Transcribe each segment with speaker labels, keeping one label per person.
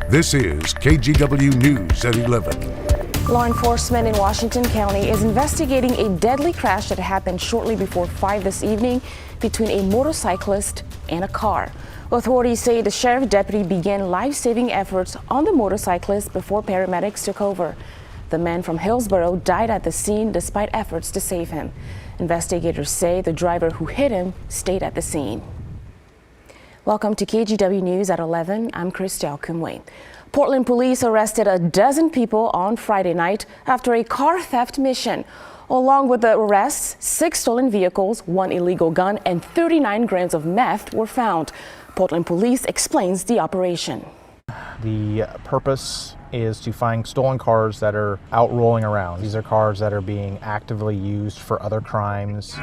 Speaker 1: This is KGW News at 11.
Speaker 2: Law enforcement in Washington County is investigating a deadly crash that happened shortly before 5 this evening between a motorcyclist and a car. Authorities say the sheriff deputy began life-saving efforts on the motorcyclist before paramedics took over. The man from Hillsborough died at the scene despite efforts to save him. Investigators say the driver who hit him stayed at the scene. Welcome to KGW News at 11. I'm Christelle Kumwe. Portland police arrested a dozen people on Friday night after a car theft mission. Along with the arrests, 6 stolen vehicles, 1 illegal gun, and 39 grams of meth were found. Portland police explains the operation.
Speaker 3: The purpose is to find stolen cars that are out rolling around. These are cars that are being actively used for other crimes.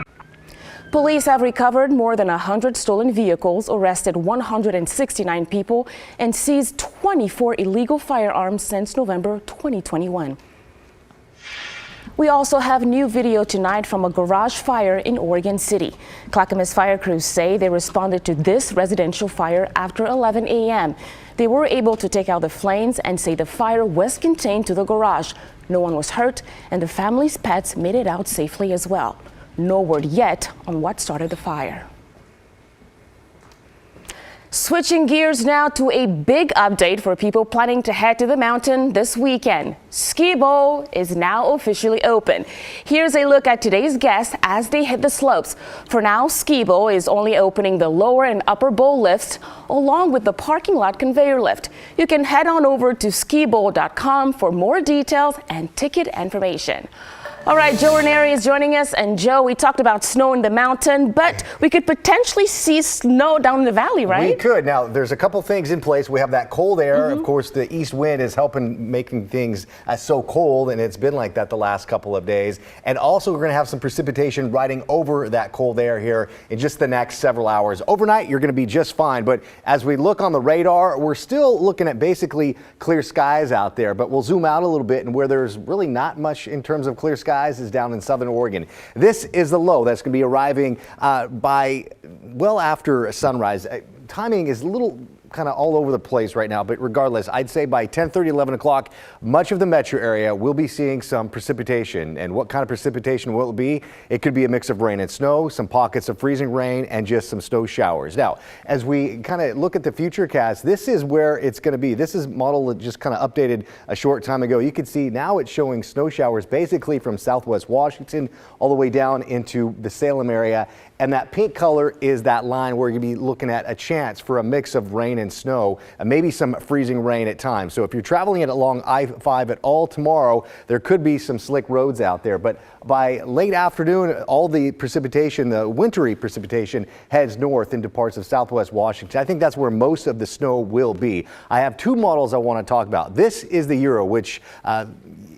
Speaker 2: Police have recovered more than 100 stolen vehicles, arrested 169 people, and seized 24 illegal firearms since November 2021. We also have new video tonight from a garage fire in Oregon City. Clackamas fire crews say they responded to this residential fire after 11 a.m. They were able to take out the flames and say the fire was contained to the garage. No one was hurt, and the family's pets made it out safely as well. No word yet on what started the fire. Switching gears now to a big update for people planning to head to the mountain this weekend. Skibo is now officially open. Here's a look at today's guests as they hit the slopes. For now, Skibo is only opening the lower and upper bowl lifts along with the parking lot conveyor lift. You can head on over to skibo.com for more details and ticket information. All right, Joe Ranieri is joining us. And Joe, we talked about snow in the mountain, but we could potentially see snow down in the valley, right?
Speaker 4: We could. Now, there's a couple things in place. We have that cold air. Of course, the east wind is helping making things so cold, and it's been like that the last couple of days. And also, we're going to have some precipitation riding over that cold air here in just the next several hours. Overnight, you're going to be just fine. But as we look on the radar, we're still looking at basically clear skies out there. But we'll zoom out a little bit, and where there's really not much in terms of clear skies is down in southern Oregon. This is the low that's going to be arriving by well after sunrise. Timing is a little kind of all over the place right now, but regardless, I'd say by 10:30, 11 o'clock, much of the metro area will be seeing some precipitation. And what kind of precipitation will it be? It could be a mix of rain and snow, some pockets of freezing rain, and just some snow showers. Now, as we kind of look at the futurecast, this is where it's going to be. This is model that just kind of updated a short time ago. You can see now it's showing snow showers basically from southwest Washington all the way down into the Salem area. And that pink color is that line where you'll be looking at a chance for a mix of rain and snow, and maybe some freezing rain at times. So if you're traveling it along I-5 at all tomorrow, there could be some slick roads out there. But by late afternoon, all the precipitation, the wintry precipitation, heads north into parts of southwest Washington. I think that's where most of the snow will be. I have 2 models I want to talk about. This is the Euro, which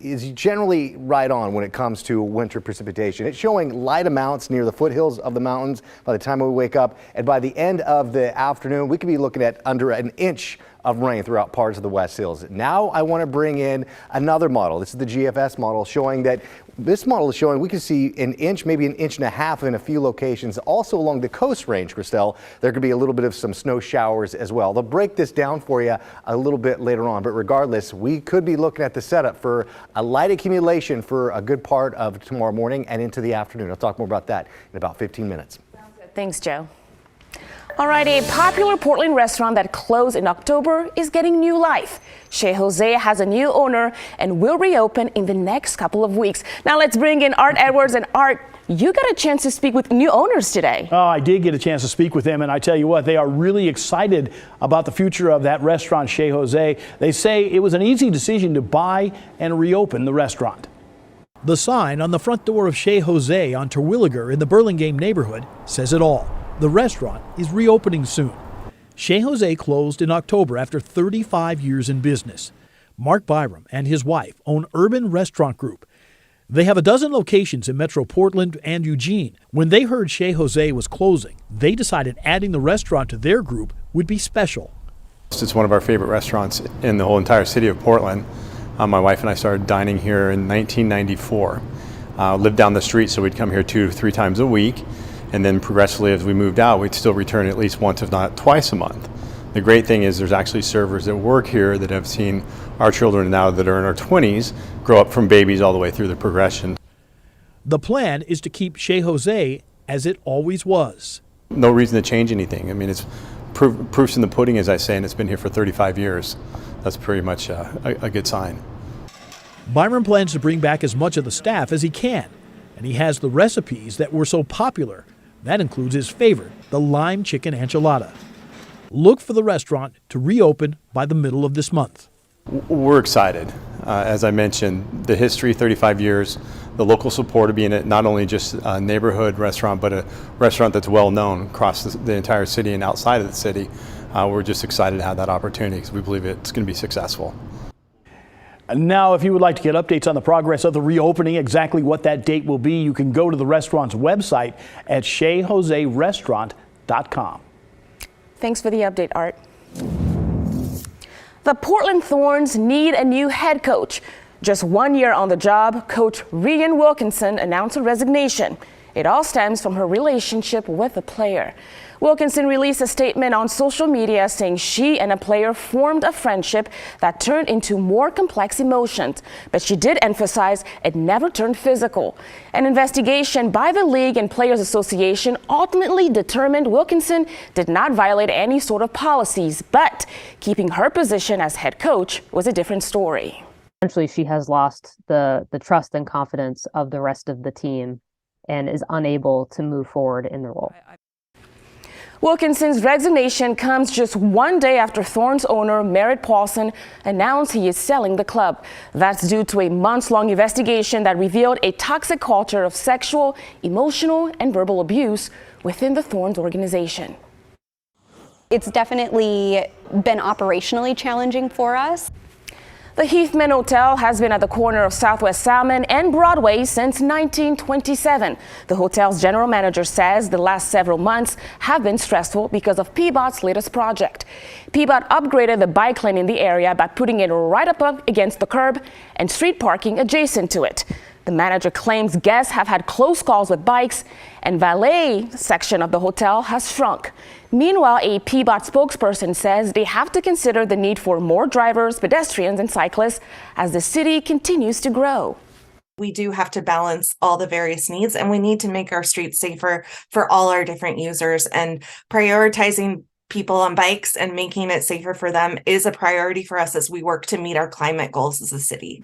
Speaker 4: is generally right on when it comes to winter precipitation. It's showing light amounts near the foothills of the mountains by the time we wake up, and by the end of the afternoon we could be looking at under an inch of rain throughout parts of the West Hills. Now I want to bring in another model. This is the GFS model, showing that this model is showing we can see an inch, maybe an inch and a half in a few locations. Also along the coast range, Christelle, there could be a little bit of some snow showers as well. They'll break this down for you a little bit later on, but regardless, we could be looking at the setup for a light accumulation for a good part of tomorrow morning and into the afternoon. I'll talk more about that in about 15 minutes.
Speaker 2: Thanks, Joe. All right, a popular Portland restaurant that closed in October is getting new life. Shea Jose has a new owner and will reopen in the next couple of weeks. Now let's bring in Art Edwards. And Art, you got a chance to speak with new owners today.
Speaker 5: Oh, I did get a chance to speak with them, and I tell you what, they are really excited about the future of that restaurant, Shea Jose. They say it was an easy decision to buy and reopen the restaurant.
Speaker 6: The sign on the front door of Shea Jose on Terwilliger in the Burlingame neighborhood says it all. The restaurant is reopening soon. Shea Jose closed in October after 35 years in business. Mark Byram and his wife own Urban Restaurant Group. They have a dozen locations in Metro Portland and Eugene. When they heard Shea Jose was closing, they decided adding the restaurant to their group would be special.
Speaker 7: It's one of our favorite restaurants in the whole entire city of Portland. My wife and I started dining here in 1994. Lived down the street, so we'd come here 2 to 3 times a week. And then progressively, as we moved out, we'd still return at least once, if not twice a month. The great thing is there's actually servers that work here that have seen our children now that are in our 20s grow up from babies all the way through the progression.
Speaker 6: The plan is to keep Shea Jose as it always was.
Speaker 7: No reason to change anything. I mean, it's proof's in the pudding, as I say, and it's been here for 35 years. That's pretty much a good sign.
Speaker 6: Byron plans to bring back as much of the staff as he can, and he has the recipes that were so popular. That includes his favorite, the lime chicken enchilada. Look for the restaurant to reopen by the middle of this month.
Speaker 7: We're excited. As I mentioned, the history, 35 years, the local support of being not only just a neighborhood restaurant, but a restaurant that's well known across the entire city and outside of the city. We're just excited to have that opportunity because we believe it's going to be successful.
Speaker 5: Now, if you would like to get updates on the progress of the reopening, exactly what that date will be, you can go to the restaurant's website at SheaJoseRestaurant.com.
Speaker 2: Thanks for the update, Art. The Portland Thorns need a new head coach. Just 1 year on the job, Coach Rhian Wilkinson announced her resignation. It all stems from her relationship with the player. Wilkinson released a statement on social media saying she and a player formed a friendship that turned into more complex emotions, but she did emphasize it never turned physical. An investigation by the League and Players Association ultimately determined Wilkinson did not violate any sort of policies, but keeping her position as head coach was a different story.
Speaker 8: Essentially, she has lost the trust and confidence of the rest of the team and is unable to move forward in the role.
Speaker 2: Wilkinson's resignation comes just 1 day after Thorns owner Merritt Paulson announced he is selling the club. That's due to a months-long investigation that revealed a toxic culture of sexual, emotional, and verbal abuse within the Thorns organization.
Speaker 9: It's definitely been operationally challenging for us.
Speaker 2: The Heathman Hotel has been at the corner of Southwest Salmon and Broadway since 1927. The hotel's general manager says the last several months have been stressful because of PBOT's latest project. PBOT upgraded the bike lane in the area by putting it right up against the curb and street parking adjacent to it. The manager claims guests have had close calls with bikes, and valet section of the hotel has shrunk. Meanwhile, a PBOT spokesperson says they have to consider the need for more drivers, pedestrians, and cyclists as the city continues to grow.
Speaker 10: We do have to balance all the various needs, and we need to make our streets safer for all our different users, and prioritizing people on bikes and making it safer for them is a priority for us as we work to meet our climate goals as a city.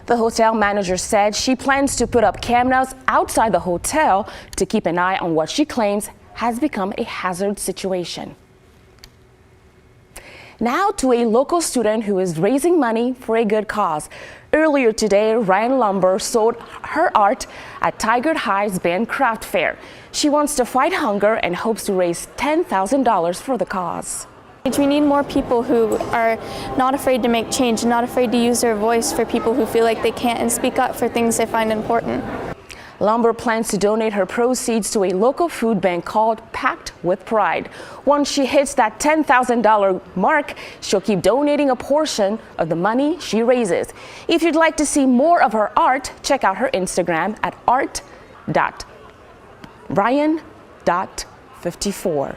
Speaker 2: The hotel manager said she plans to put up cameras outside the hotel to keep an eye on what she claims has become a hazard situation. Now to a local student who is raising money for a good cause. Earlier today, Ryan Lumber sold her art at Tiger High's Band Craft Fair. She wants to fight hunger and hopes to raise $10,000 for the cause.
Speaker 11: We need more people who are not afraid to make change, not afraid to use their voice for people who feel like they can't and speak up for things they find important.
Speaker 2: Lumber plans to donate her proceeds to a local food bank called Packed with Pride. Once she hits that $10,000 mark, she'll keep donating a portion of the money she raises. If you'd like to see more of her art, check out her Instagram at art.ryan.54.